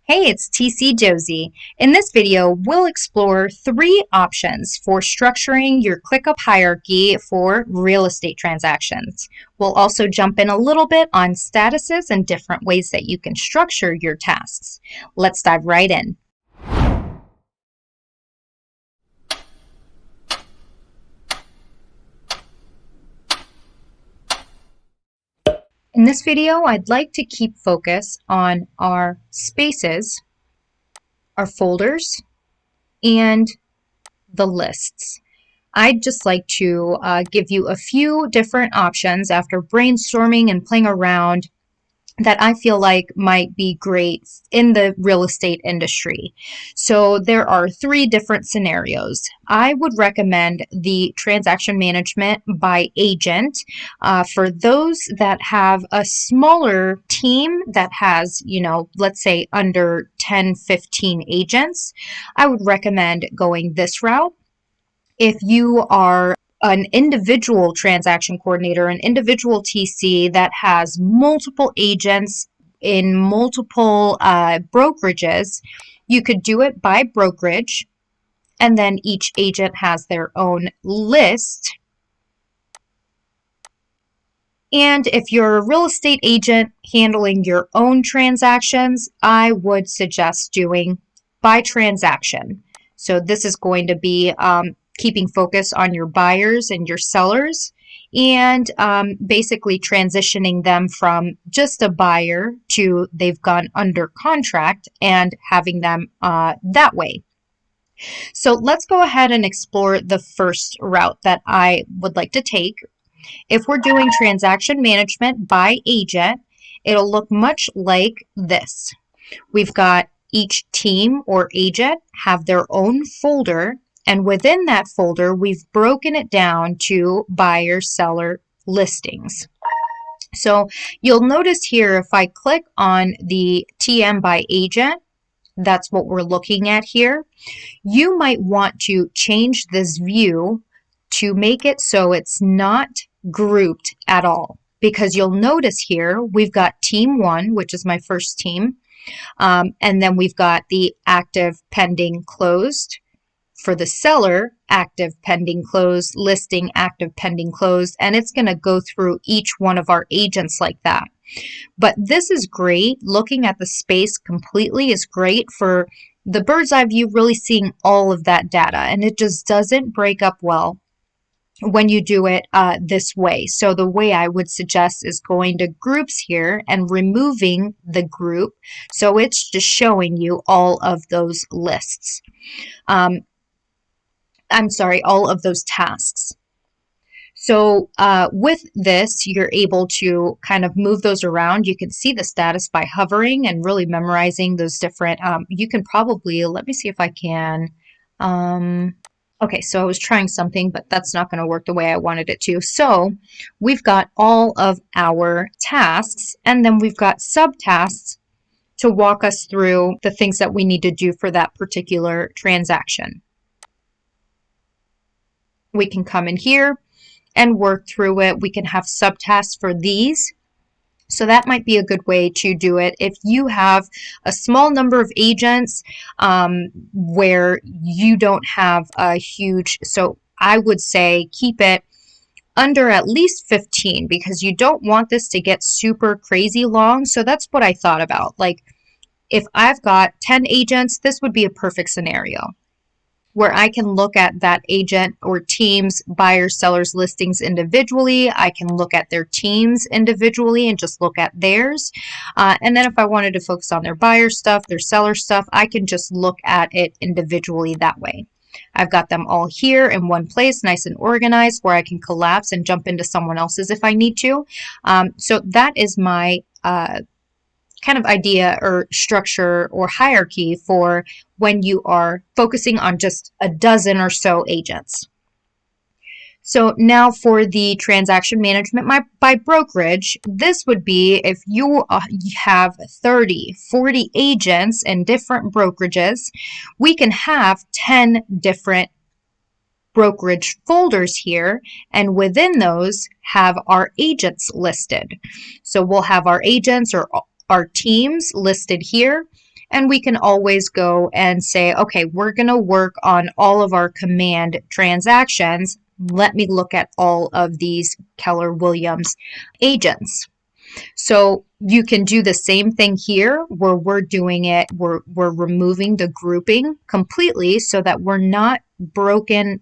Hey, it's TC Josie. In this video, we'll explore 3 options for structuring your ClickUp hierarchy for real estate transactions. We'll also jump in a little bit on statuses and different ways that you can structure your tasks. Let's dive right in. In this video, I'd like to keep focus on our spaces, our folders, and the lists. I'd just like to give you a few different options after brainstorming and playing around that I feel like might be great in the real estate industry. So there are 3 different scenarios. I would recommend the transaction management by agent for those that have a smaller team that has, let's say under 10, 15 agents. I would recommend going this route. If you are an individual transaction coordinator, an individual TC that has multiple agents in multiple brokerages, you could do it by brokerage, and then each agent has their own list. And if you're a real estate agent handling your own transactions, I would suggest doing by transaction. So this is going to be keeping focus on your buyers and your sellers, and basically transitioning them from just a buyer to they've gone under contract and having them that way. So let's go ahead and explore the first route that I would like to take. If we're doing transaction management by agent, it'll look much like this. We've got each team or agent have their own folder, and within that folder, we've broken it down to buyer-seller listings. So you'll notice here, if I click on the TM by agent, that's what we're looking at here. You might want to change this view to make it so it's not grouped at all, because you'll notice here we've got team 1, which is my first team, and then we've got the active, pending, closed. For the seller, active, pending, closed, listing, active, pending, closed, and it's going to go through each one of our agents like that. But this is great. Looking at the space completely is great for the bird's eye view, really seeing all of that data, and it just doesn't break up well when you do it this way. So the way I would suggest is going to groups here and removing the group, so it's just showing you all of those lists. All of those tasks. So with this, you're able to kind of move those around. You can see the status by hovering and really memorizing those different, you can probably, let me see if I can, okay, so I was trying something, but that's not going to work the way I wanted it to. So we've got all of our tasks, and then we've got subtasks to walk us through the things that we need to do for that particular transaction. We can come in here and work through it. We can have subtasks for these. So that might be a good way to do it. If you have a small number of agents where you don't have a huge, so I would say keep it under at least 15, because you don't want this to get super crazy long. So that's what I thought about. Like if I've got 10 agents, this would be a perfect scenario where I can look at that agent or team's buyers, sellers, listings individually. I can look at their teams individually and just look at theirs. And then if I wanted to focus on their buyer stuff, their seller stuff, I can just look at it individually that way. I've got them all here in one place, nice and organized, where I can collapse and jump into someone else's if I need to. So that is my kind of idea or structure or hierarchy for when you are focusing on just a dozen or so agents. So now for the transaction management by brokerage, this would be if you have 30, 40 agents in different brokerages, we can have 10 different brokerage folders here, and within those have our agents listed. So we'll have our agents or our teams listed here, And we can always go and say, okay, we're going to work on all of our command transactions. Let me look at all of these Keller-Williams agents. So you can do the same thing here where we're doing it, we're removing the grouping completely so that we're not broken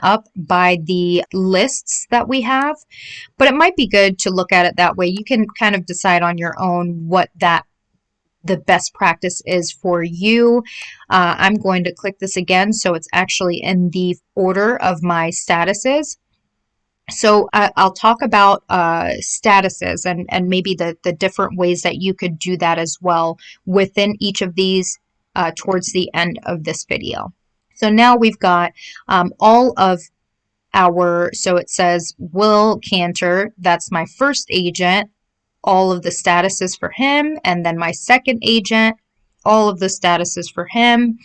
up by the lists that we have. But it might be good to look at it that way. You can kind of decide on your own what the best practice is for you. I'm going to click this again so it's actually in the order of my statuses. So I'll talk about statuses and maybe the different ways that you could do that as well within each of these towards the end of this video. So now we've got all of our, so it says 𝗁𝗀𝗀𝗃, that's my first agent, all of the statuses for him, and then my second agent, all of the statuses for him.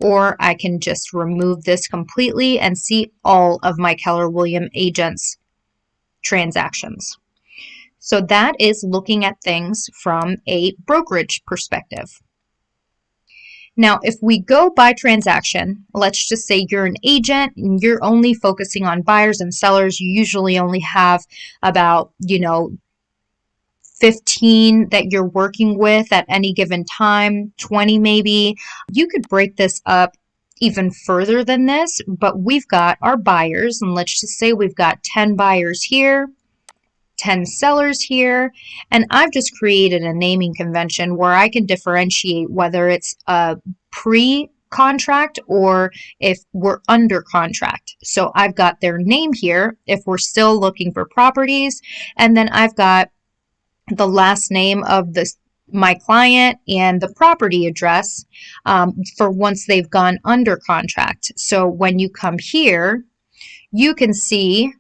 Or I can just remove this completely and see all of my Keller-Williams agents transactions. So that is looking at things from a brokerage perspective. Now, if we go by transaction, let's just say you're an agent and you're only focusing on buyers and sellers. You usually only have about, 15 that you're working with at any given time, 20 maybe. You could break this up even further than this, but we've got our buyers, and let's just say we've got 10 buyers here, 10 sellers here, and I've just created a naming convention where I can differentiate whether it's a pre-contract or if we're under contract. So I've got their name here if we're still looking for properties, and then I've got the last name of my client and the property address for once they've gone under contract. So when you come here, you can see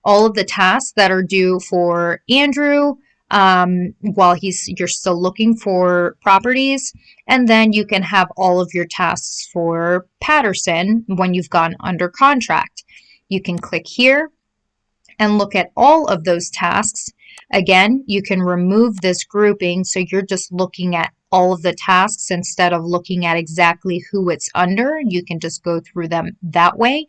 all of the tasks that are due for Andrew while you're still looking for properties, and then you can have all of your tasks for Patterson when you've gone under contract. You can click here and look at all of those tasks. Again, you can remove this grouping so you're just looking at all of the tasks instead of looking at exactly who it's under. You can just go through them that way.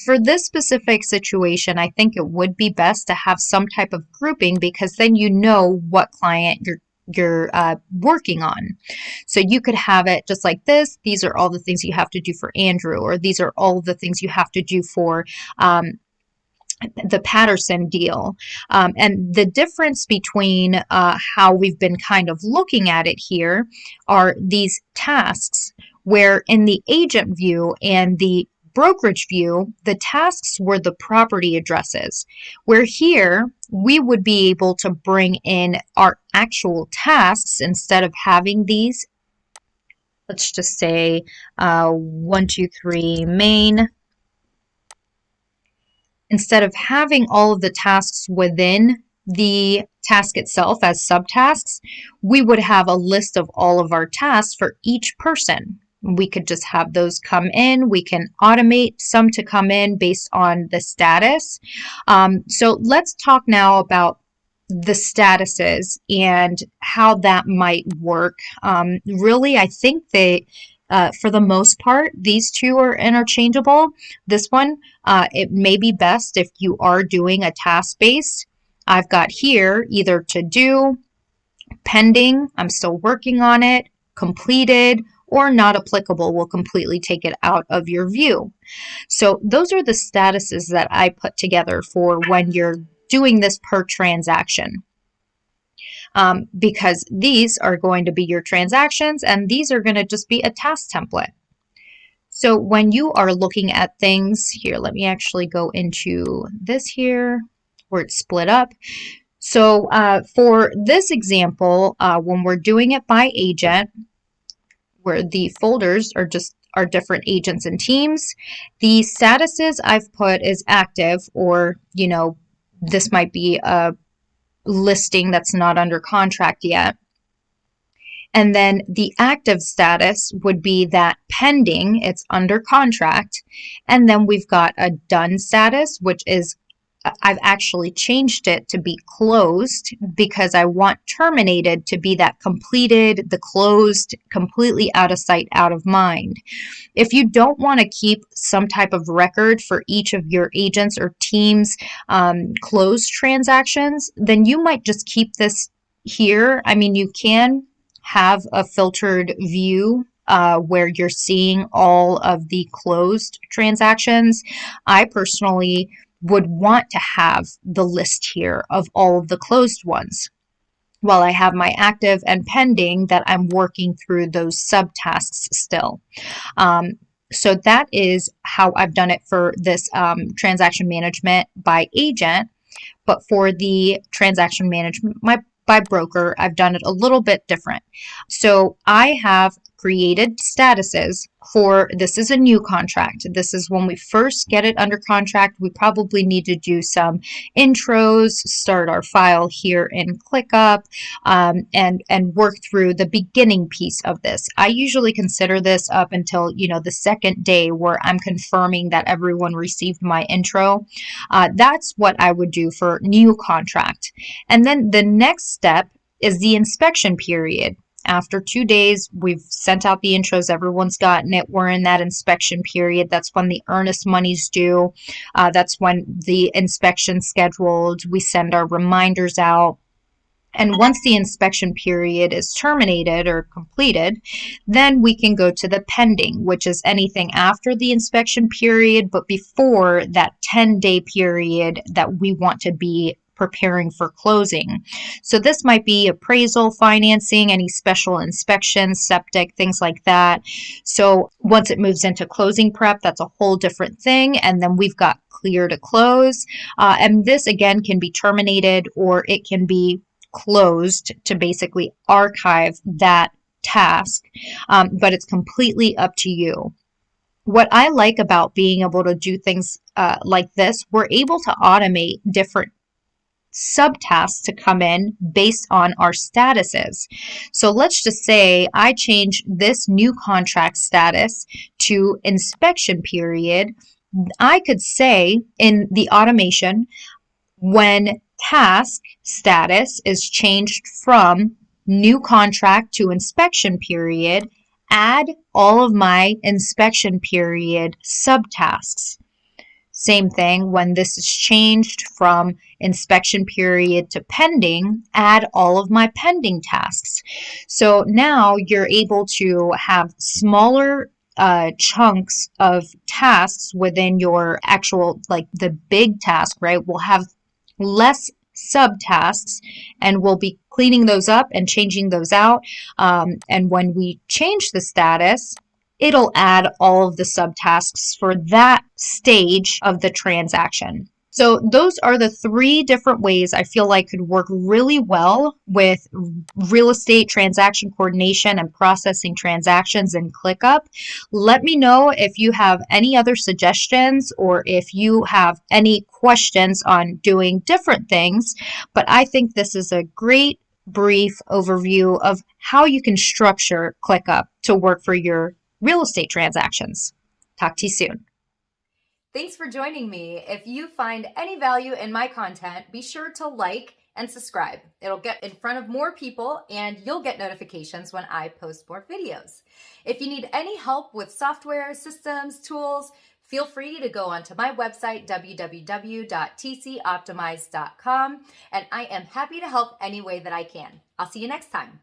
For this specific situation, I think it would be best to have some type of grouping because then you know what client you're working on. So you could have it just like this. These are all the things you have to do for Andrew, or these are all the things you have to do for the Patterson deal. And the difference between how we've been kind of looking at it here are these tasks, where in the agent view and the brokerage view, the tasks were the property addresses, where here we would be able to bring in our actual tasks instead of having these. Let's just say 1, 2, 3 main. Instead of having all of the tasks within the task itself as subtasks, we would have a list of all of our tasks for each person. We could just have those come in. We can automate some to come in based on the status. So let's talk now about the statuses and how that might work. Really, I think they for the most part, these two are interchangeable. This one, it may be best if you are doing a task base. I've got here either to do, pending, I'm still working on it, completed, or not applicable will completely take it out of your view. So those are the statuses that I put together for when you're doing this per transaction. Because these are going to be your transactions and these are going to just be a task template. So when you are looking at things here, let me actually go into this here where it's split up. So for this example, when we're doing it by agent, where the folders are just our different agents and teams, the statuses I've put is active, or this might be a listing that's not under contract yet. And then the active status would be that pending, it's under contract. And then we've got a done status, which is I've actually changed it to be closed because I want terminated to be that completed, the closed, completely out of sight, out of mind. If you don't want to keep some type of record for each of your agents or teams' closed transactions, then you might just keep this here. I mean, you can have a filtered view where you're seeing all of the closed transactions. I personally would want to have the list here of all of the closed ones, while I have my active and pending that I'm working through those subtasks still. So that is how I've done it for this transaction management by agent. But for the transaction management by broker, I've done it a little bit different. So I have created statuses for, this is a new contract. This is when we first get it under contract. We probably need to do some intros, start our file here in ClickUp, and work through the beginning piece of this. I usually consider this up until, the second day where I'm confirming that everyone received my intro. That's what I would do for new contract. And then the next step is the inspection period. After 2 days, we've sent out the intros, everyone's gotten it, we're in that inspection period. That's when the earnest money's due. That's when the inspection's scheduled. We send our reminders out. And once the inspection period is terminated or completed, then we can go to the pending, which is anything after the inspection period, but before that 10-day period that we want to be preparing for closing. So this might be appraisal, financing, any special inspections, septic, things like that. So once it moves into closing prep, that's a whole different thing. And then we've got clear to close. And this again can be terminated, or it can be closed to basically archive that task, but it's completely up to you. What I like about being able to do things like this, we're able to automate different subtasks to come in based on our statuses. So let's just say I change this new contract status to inspection period. I could say in the automation, when task status is changed from new contract to inspection period, add all of my inspection period subtasks. Same thing, when this is changed from inspection period to pending, add all of my pending tasks. So now you're able to have smaller chunks of tasks within your actual, like the big task, right? We'll have less subtasks, and we'll be cleaning those up and changing those out. And when we change the status, it'll add all of the subtasks for that stage of the transaction. So those are the 3 different ways I feel like could work really well with real estate transaction coordination and processing transactions in ClickUp. Let me know if you have any other suggestions or if you have any questions on doing different things. But I think this is a great brief overview of how you can structure ClickUp to work for your real estate transactions. Talk to you soon. Thanks for joining me. If you find any value in my content, be sure to like and subscribe. It'll get in front of more people and you'll get notifications when I post more videos. If you need any help with software, systems, tools, feel free to go onto my website, www.𝗵𝗲𝗀𝗀𝗀𝗀𝗀𝗀.com, and I am happy to help any way that I can. I'll see you next time.